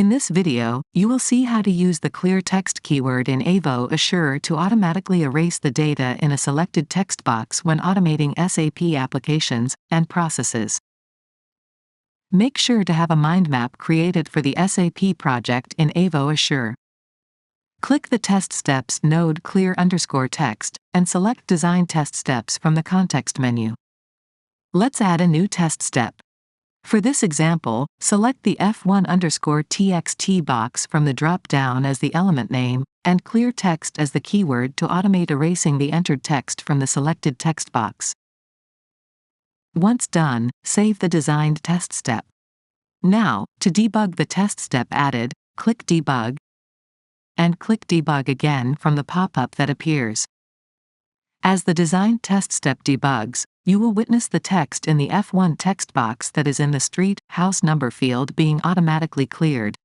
In this video, you will see how to use the clear text keyword in Avo Assure to automatically erase the data in a selected text box when automating SAP applications and processes. Make sure to have a mind map created for the SAP project in Avo Assure. Click the Test Steps node clear_text and select Design Test Steps from the context menu. Let's add a new test step. For this example, select the F1_txt box from the drop-down as the element name, and clear text as the keyword to automate erasing the entered text from the selected text box. Once done, save the designed test step. Now, to debug the test step added, click Debug, and click Debug again from the pop-up that appears. As the designed test step debugs, you will witness the text in the F1 text box that is in the street, house number field being automatically cleared.